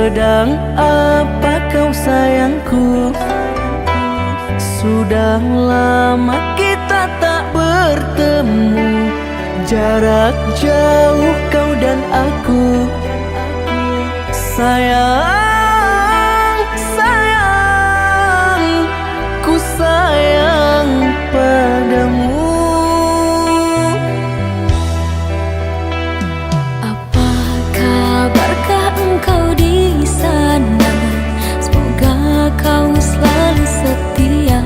Sedang apa kau sayangku? Sudah lama kita tak bertemu, jarak jauh kau dan aku. Sayang, sayang, ku sayang padamu. Apa kabarkah engkau di sana? Semoga kau selalu setia.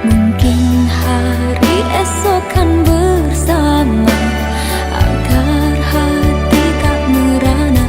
Mungkin hari esok kan bersama, agar hati tak merana.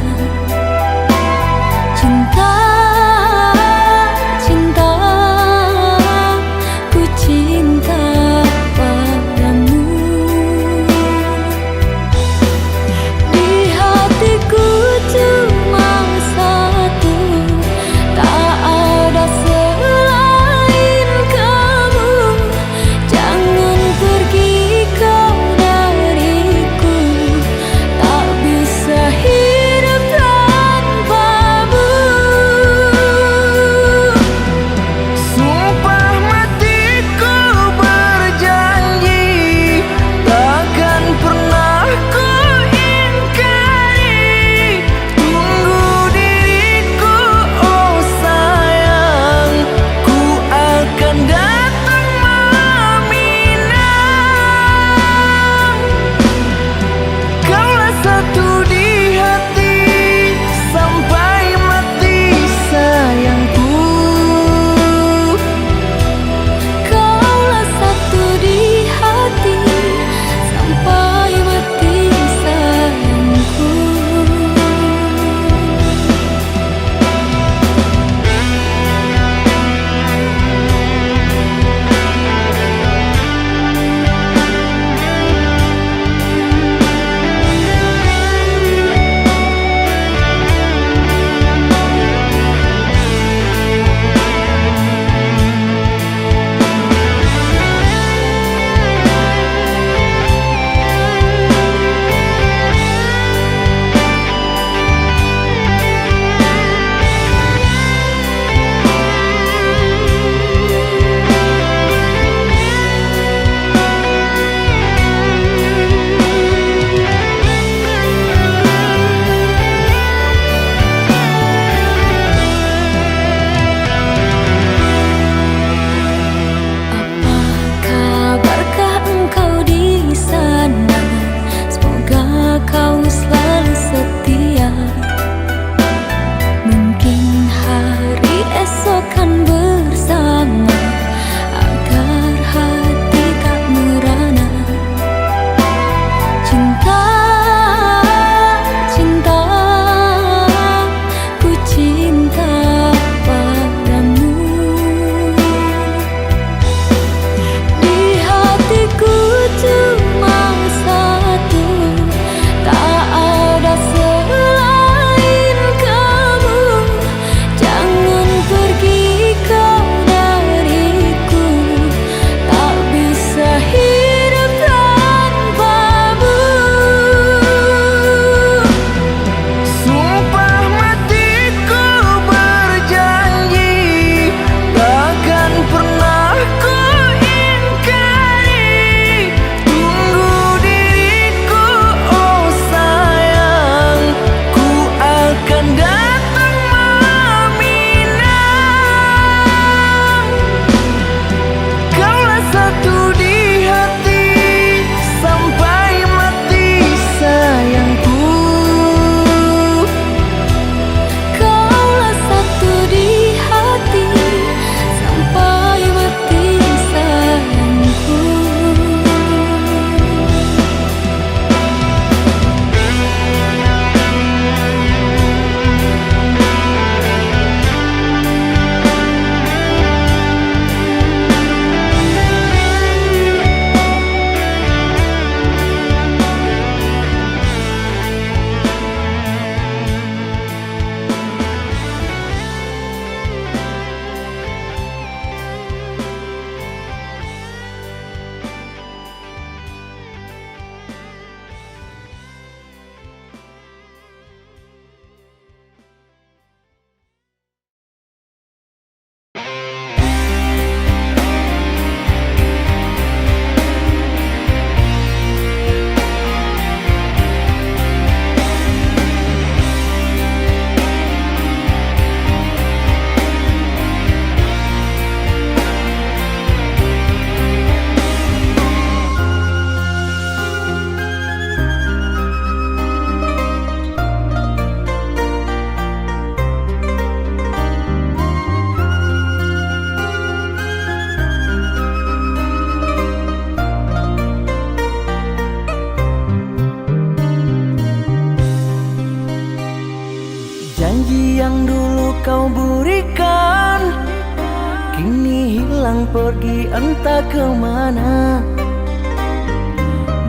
pergi entah kemana.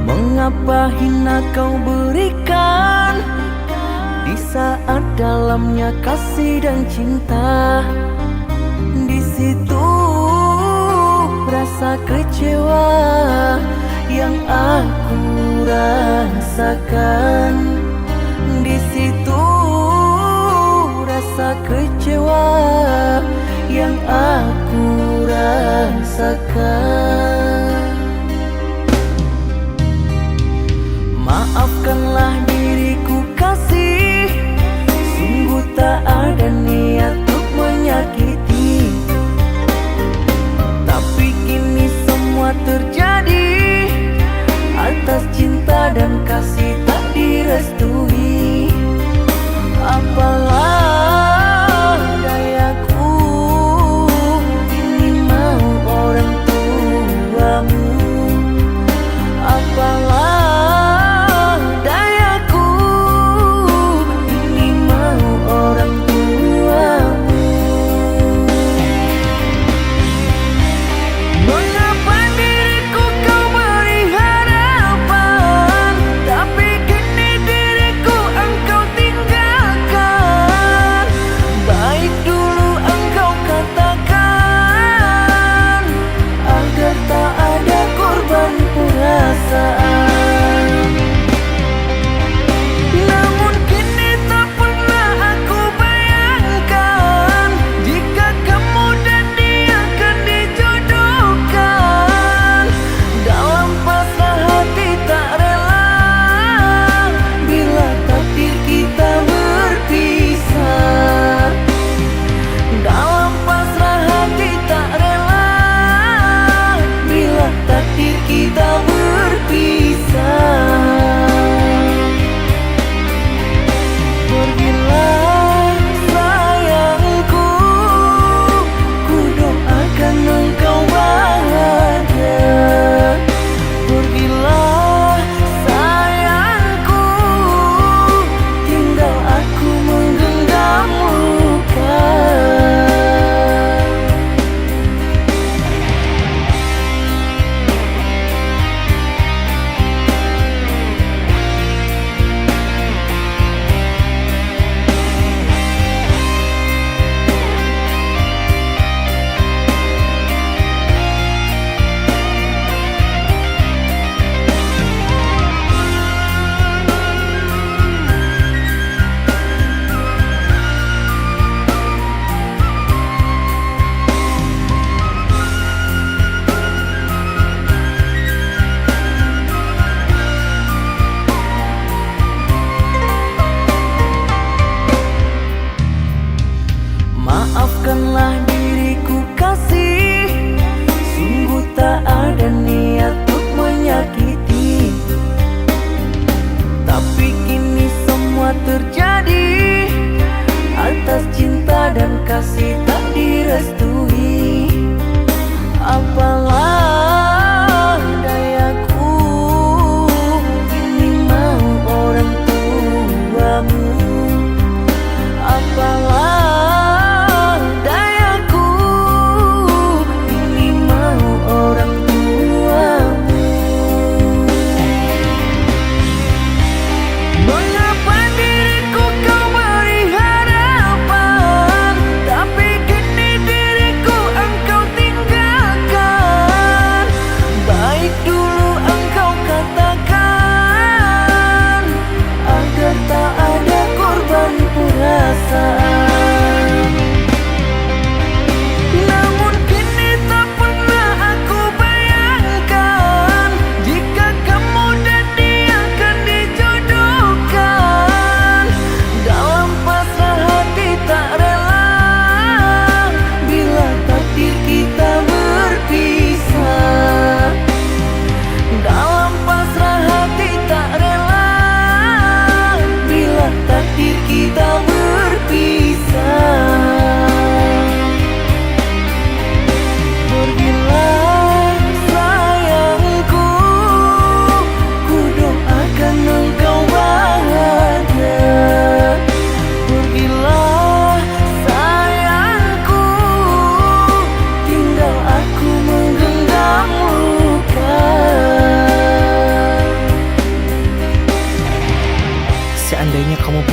Mengapa hina kau berikan di saat dalamnya kasih dan cinta? Di situ rasa kecewa yang aku rasakan. Di situ rasa kecewa yang aku rasakan. Maafkanlah diriku kasih, sungguh tak ada niat untuk menyakiti. Tapi kini semua terjadi atas cinta dan kasih tak direstui. Apalah dayaku, ini mau orang tua.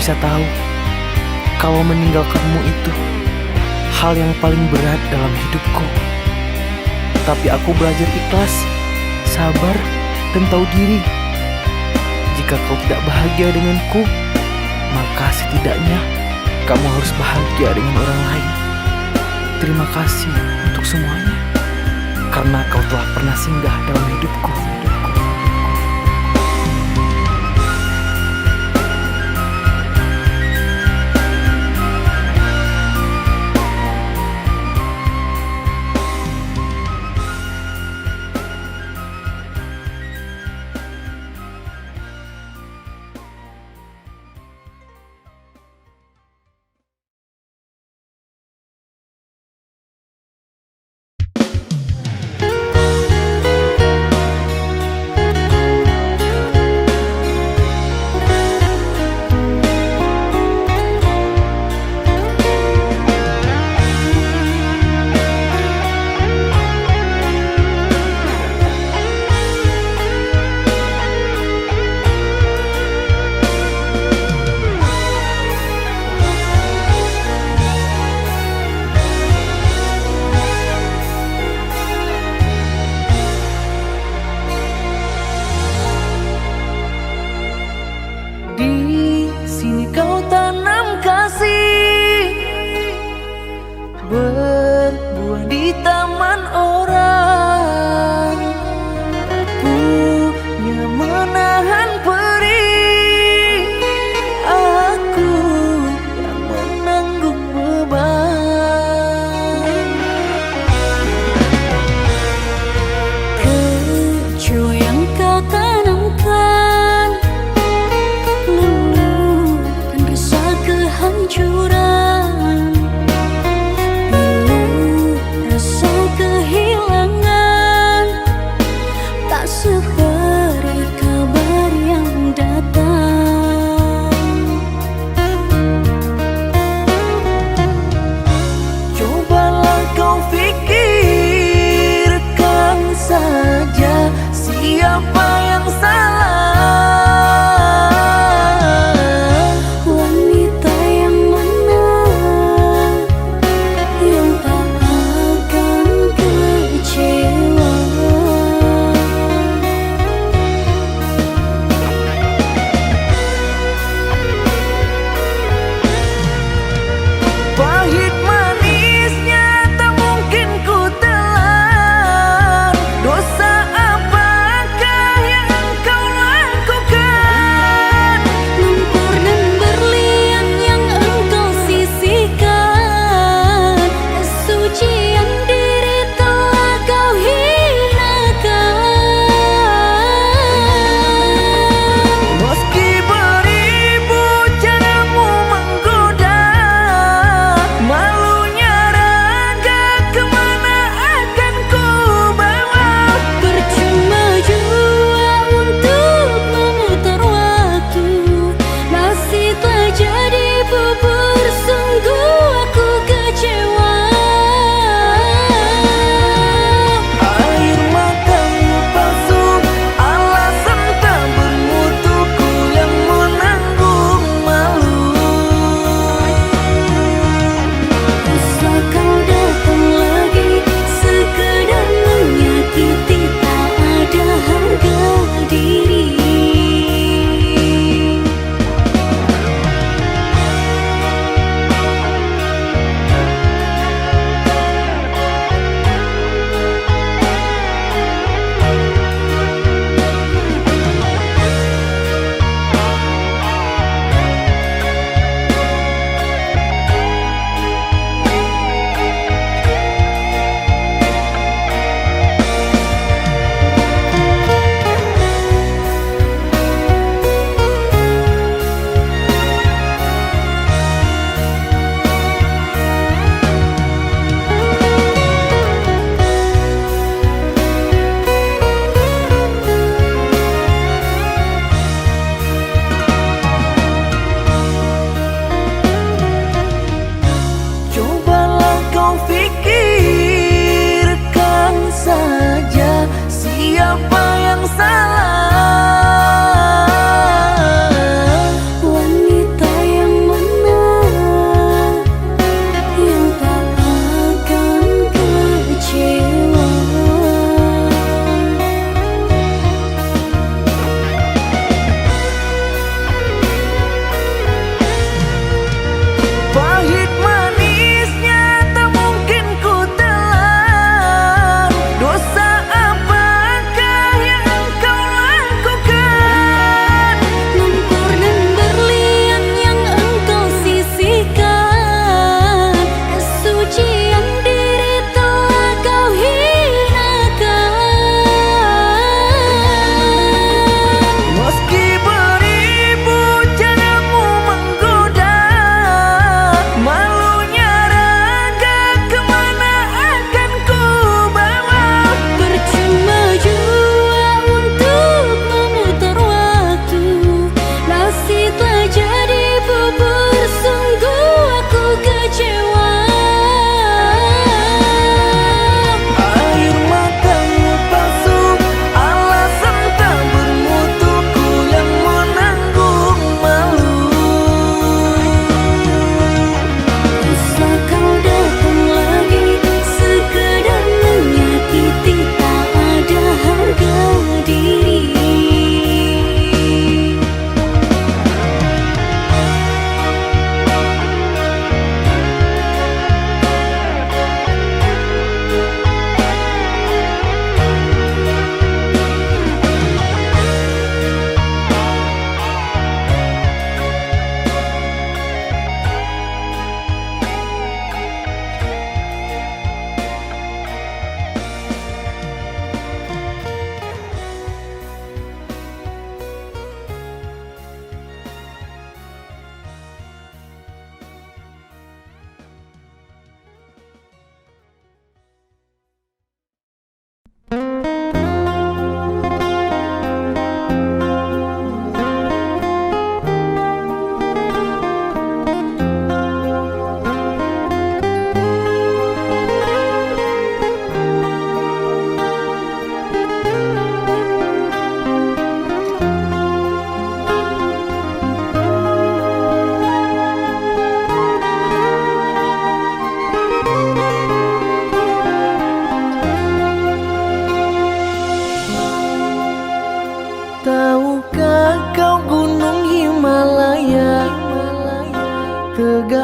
bisa tahu kalau meninggalkanmu itu hal yang paling berat dalam hidupku. Tapi aku belajar ikhlas, sabar, dan tahu diri. Jika kau tidak bahagia denganku, maka setidaknya kamu harus bahagia dengan orang lain. Terima kasih untuk semuanya, karena kau telah pernah singgah dalam hidupku. Di sini kau tanam kasih, berbuah di taman orang, punya menahan perih. Aku yang menanggung beban. Kecoa yang kau tanamkan luluhkan rasa kehancuran, pilu rasa kehilangan, tak seperti kabar yang datang. Cobalah kau pikirkan saja siapa yang salah. Wanita yang mana yang tak akan kecewa? Pahit manisnya tak mungkin ku telan. Dosa apakah yang kau lakukan?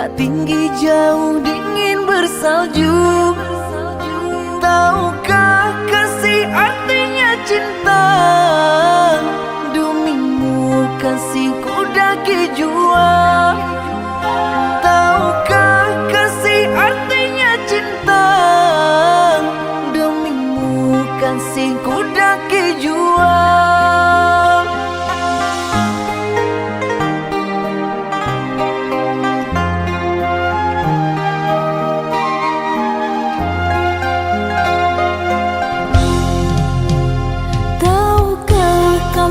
tak tinggi jauh dingin bersalju. Tahukah kasih artinya cinta? Demimu kasihku daki jua. Tahukah kasih artinya cinta? Demimu kasihku daki jua.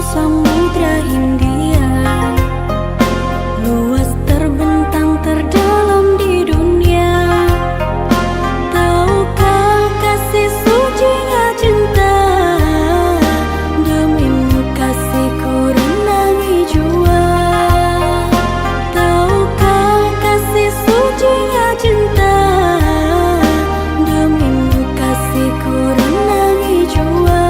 Samudra Hindia luas terbentang terdalam di dunia. Tahukah kasih sucinya cinta? Demimu kasihku renangi jua. Tahukah kasih sucinya cinta? Demimu kasihku renangi jua.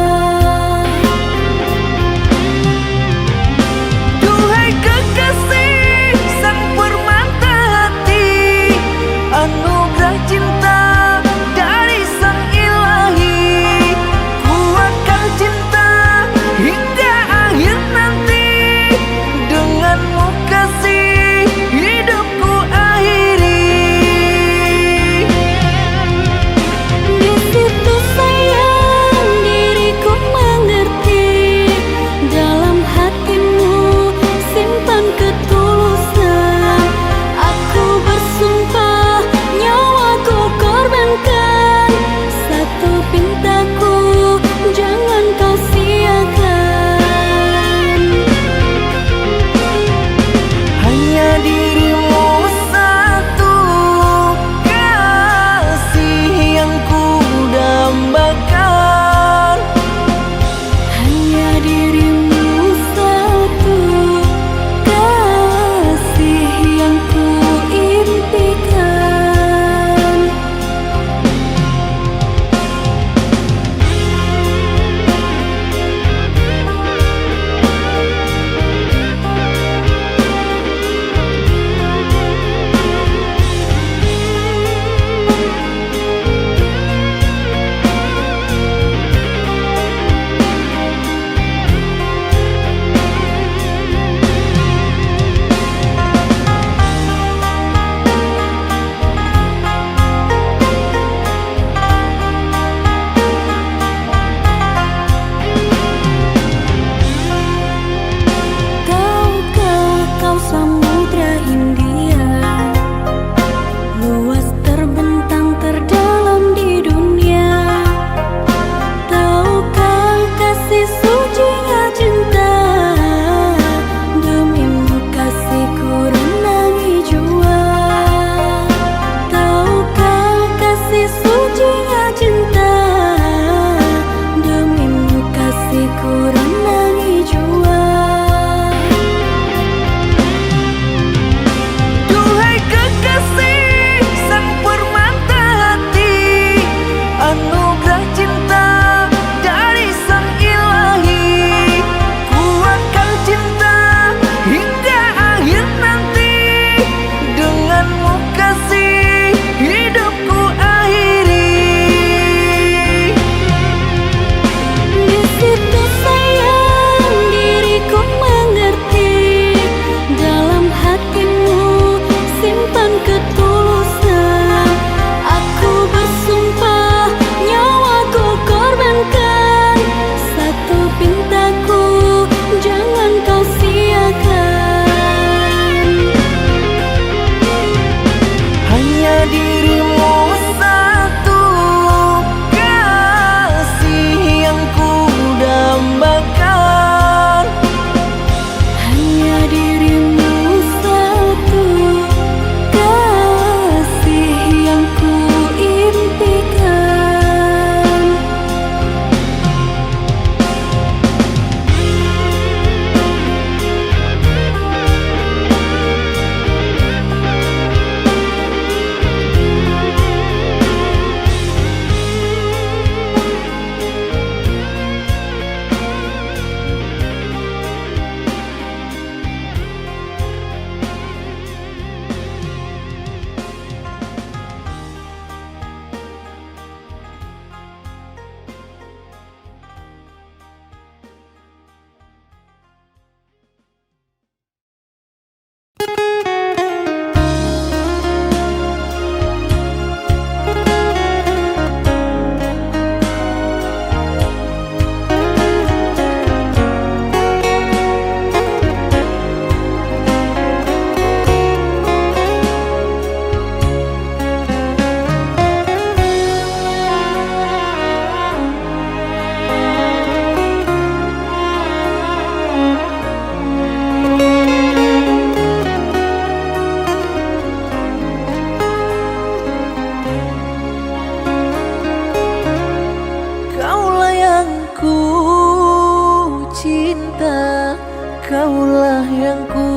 Kaulah yang ku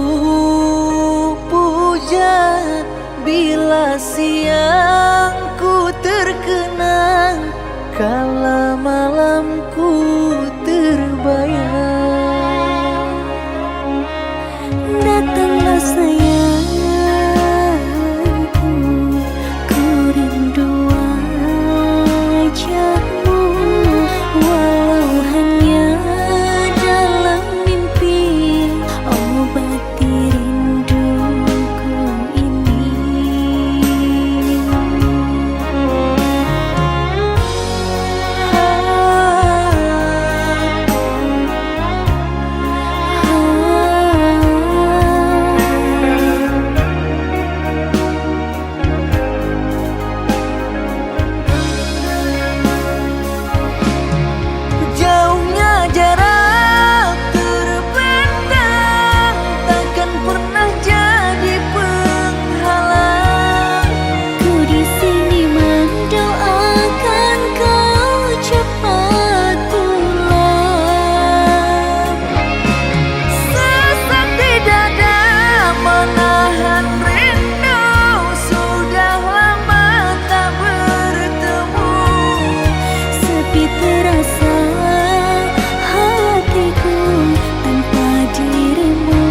puja bila siang ku terkenang, kala malamku terbayang. Datanglah sayangku, ku rindu wajahmu, walau hanya dalam mimpi, obati rinduku ini. Jauhnya jarak terbentang, takkan pernah jadi penghalang. Ku di sini mendoakan kau cepat pulang. Sesak di dada menahan rindu, sudah lama tak bertemu. Sepi terasa hatiku tanpa dirimu.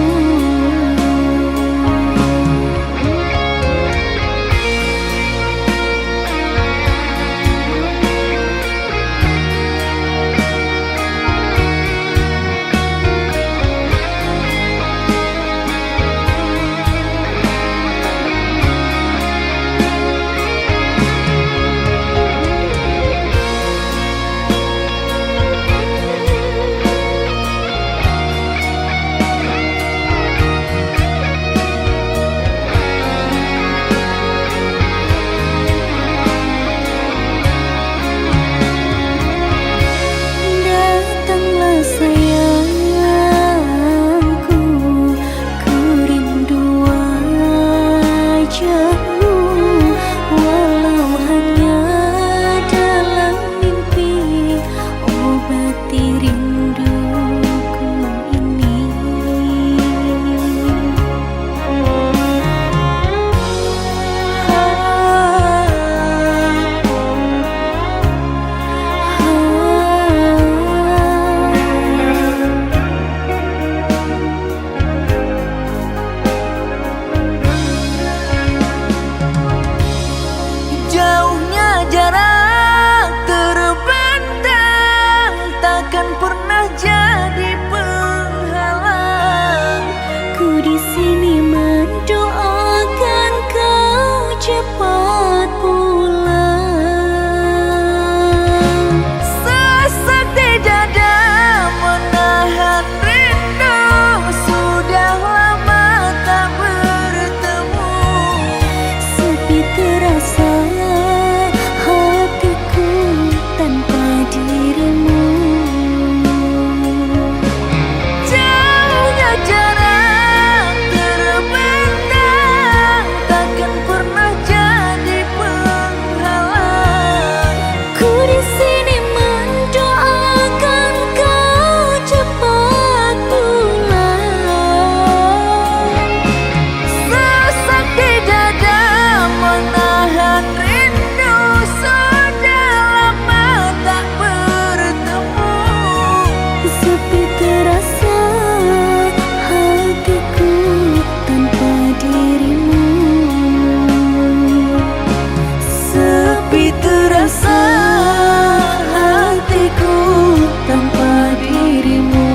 Datanglah sayangku, ku rindu wajahmu, walau hanya dalam mimpi, obati rinduku ini. Jauhnya jarak terbentang, takkan pernah jadi penghalang. Ku di sini mendoakan kau cepat pulang. Sesak di dada menahan rindu, sudah lama tak bertemu. Sepi terasa hatiku tanpa dirimu. Jauhnya jarak terbentang, takkan pernah jadi penghalang. Ku di sini mendoakan kau cepat pulang. Sesak di dada menahan rindu, sudah lama tak bertemu. Sepi terasa hatiku tanpa dirimu. Sepi terasa hatiku tanpa dirimu.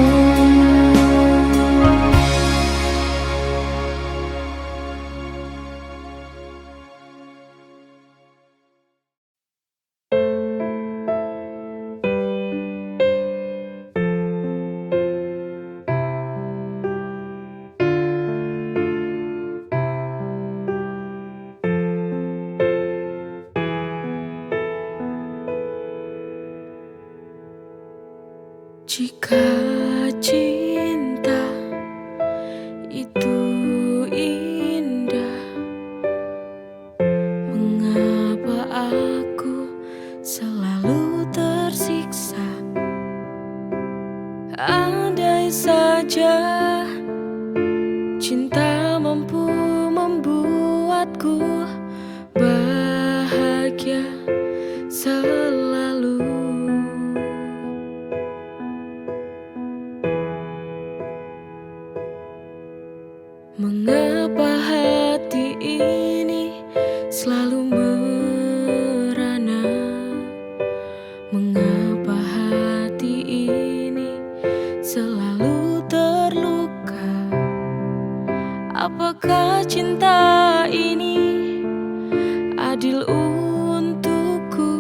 Jika cinta itu indah, mengapa aku selalu tersiksa? Andai saja selalu terluka. Apakah cinta ini adil untukku,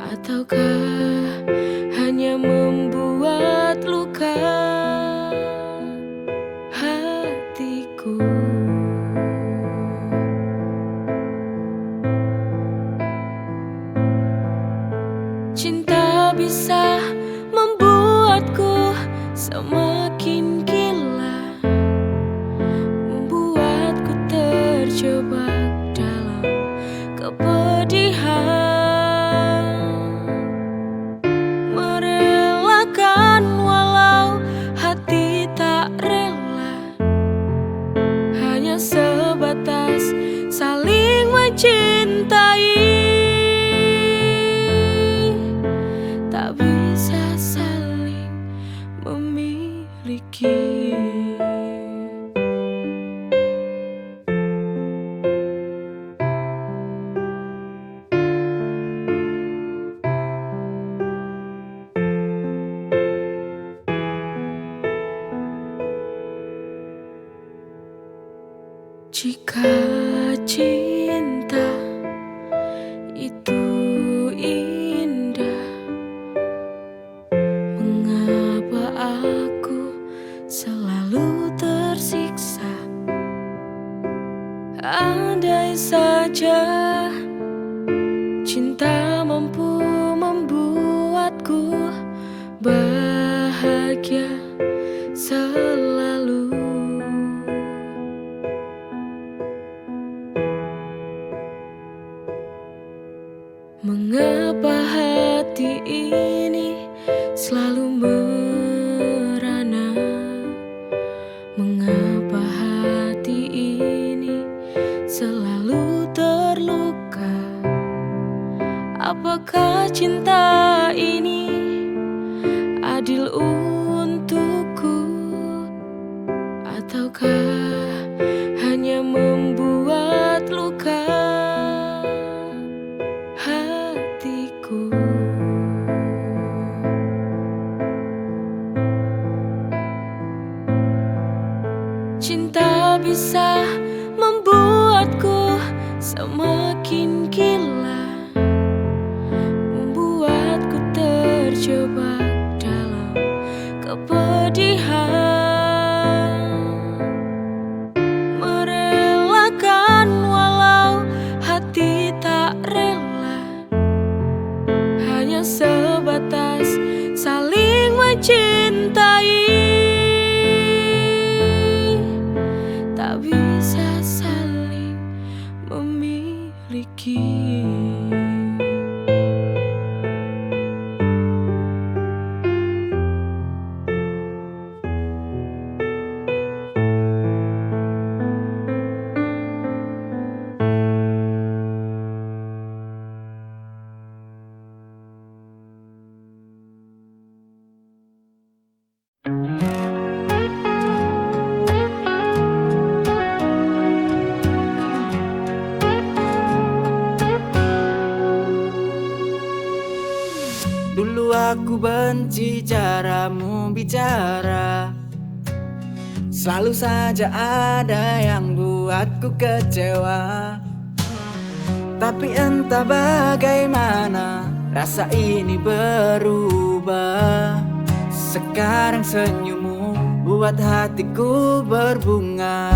ataukah hanya membuat luka hatiku? Cinta bisa membuatku semakin gila, membuatku terjebak dalam kepedihan, merelakan walau hati tak rela, hanya sebatas saling mencintai, tak bisa saling memiliki. Jika cinta itu indah, mengapa aku selalu tersiksa? Andai saja cinta mampu membuatku bahagia selalu. Mengapa hati ini selalu merana? Mengapa hati ini selalu terluka? Apakah cinta ini adil untukku, ataukah hanya membuat luka hatiku? Cinta bisa membuatku semakin gila, membuatku terjebak dalam kepedihan, merelakan walau hati tak rela, hanya sebatas saling mencintai, tak bisa saling memiliki. Dulu aku benci caramu bicara, selalu saja ada yang buatku kecewa. Tapi entah bagaimana rasa ini berubah. Sekarang senyummu buat hatiku berbunga.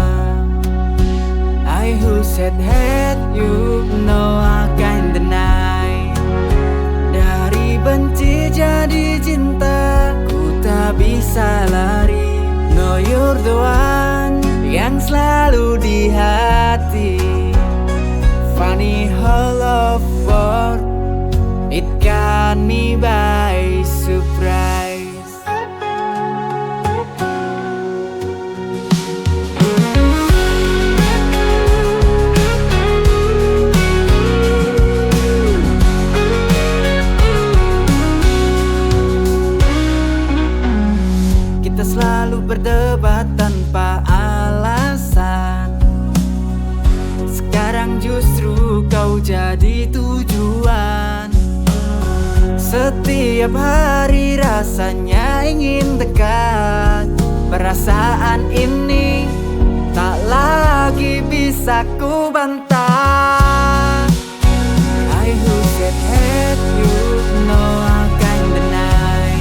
I who said hate you, no I can't deny. Dari benci jadi cinta, ku tak bisa lari. No you're the one yang selalu di hati. Funny how love works, it caught me by surprise. Kita selalu berdebat tanpa alasan. Sekarang justru kau jadi tujuan. Setiap hari rasanya ingin dekat. Perasaan ini tak lagi bisa ku bantah. I who said hate you, no I can't deny.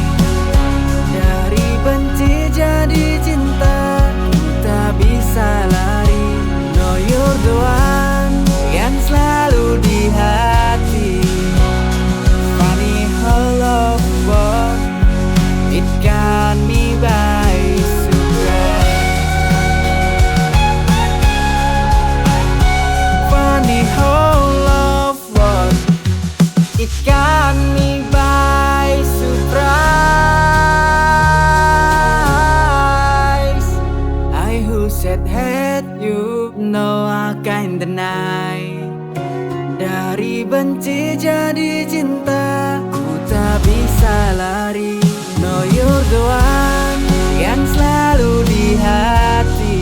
Dari benci jadi cinta, tak bisa lari. No you're the one yang selalu di hati. Funny how love works, it got me by surprise. Funny how love works, it got me by surprise. I who said hate you, no I can't deny. Dari benci jadi cinta, ku tak bisa lari. No you're the one yang selalu di hati.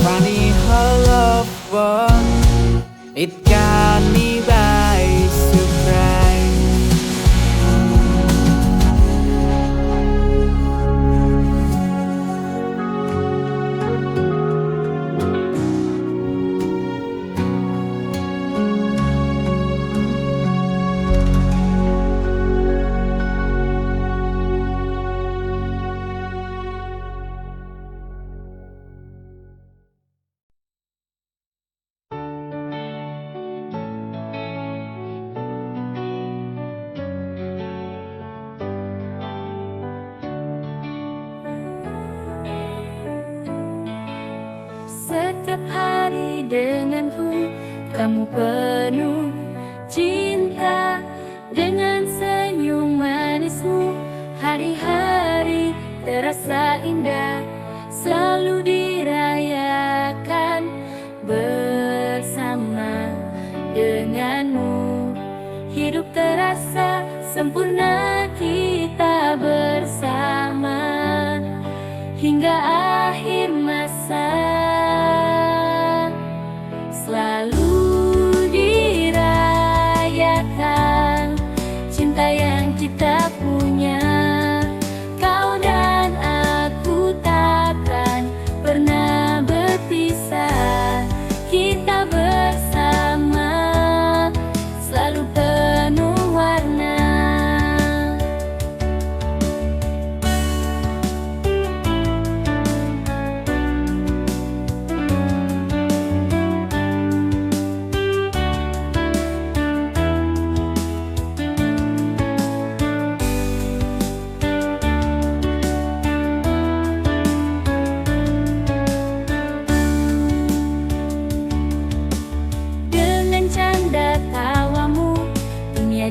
Funny how love works, it got me by surprise. Setiap hari denganku, kamu penuh cinta. Dengan senyum manismu, hari-hari terasa indah. Selalu dirayakan bersama denganmu. Hidup terasa sempurna kita bersama hingga akhir masa. Selalu dirayakan cinta yang kita punya. Kau dan aku takkan pernah berpisah. Kita bersama selalu penuh warna.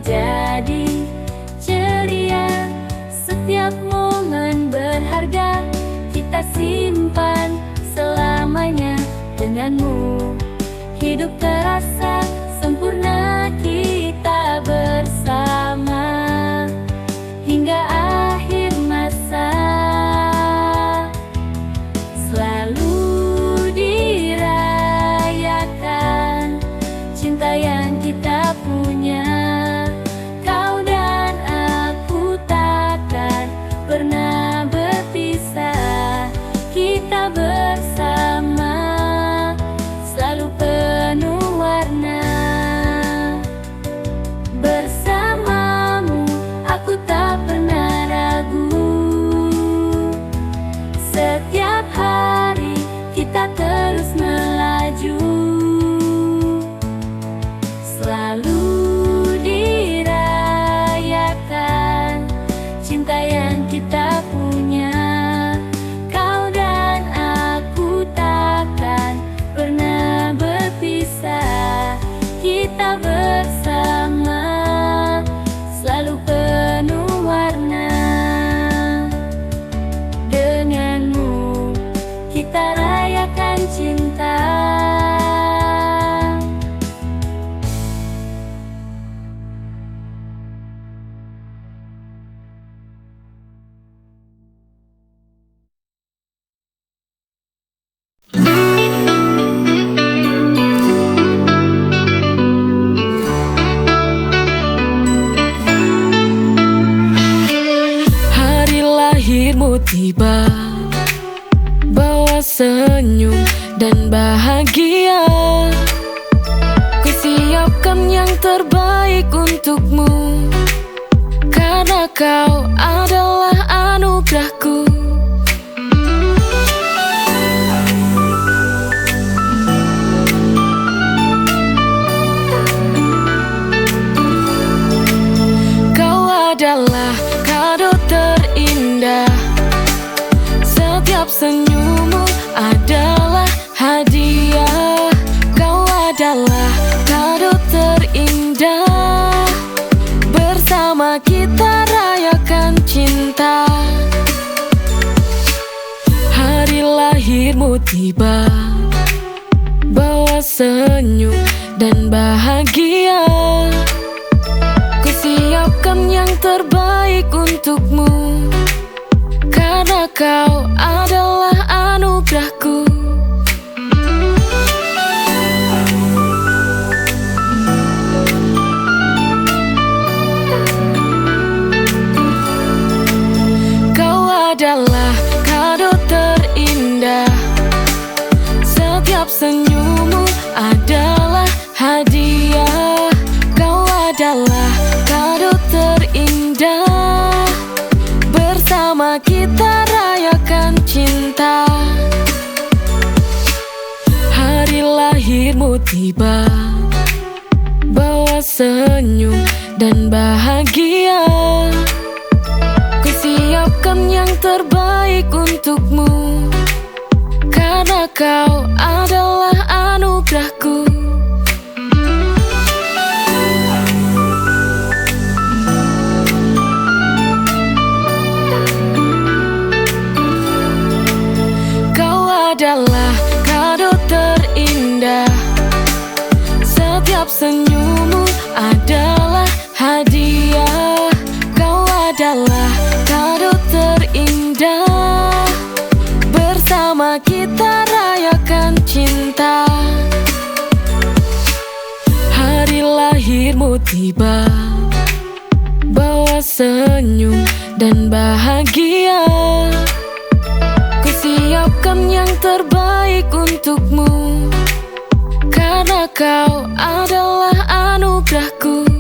Jadi ceria, setiap momen berharga kita simpan selamanya denganmu. Hidup terasa sempurna kita bersama hingga akhir masa. Selalu dirayakan cinta yang kita punya. Pernah berpisah, kita bersama selalu penuh warna. lahirmu tiba, bawa senyum dan bahagia. Ku siapkan yang terbaik untukmu, karena kau adalah anugerahku. Kau adalah kado terindah, setiap senyummu adalah hadiah. Kau adalah kado terindah, bersama kita rayakan cinta. Hari lahirmu tiba, bawa senyum dan bahagia. Ku siapkan yang terbaik untukmu, karena kau adalah anugerahku. Kau adalah kado terindah, setiap senyummu adalah hadiah. Kau adalah kado terindah, bersama kita rayakan cinta. Hari lahirmu tiba, bawa senyum dan bahagia. Ku siapkan yang terbaik untukmu, karena kau adalah anugerahku. Kau adalah kado terindah, setiap senyummu adalah hadiah. Kau adalah kado terindah, bersama kita rayakan cinta. Hari lahirmu tiba, bawa senyum dan bahagia. Ku siapkan yang terbaik untukmu, karena kau adalah anugerahku.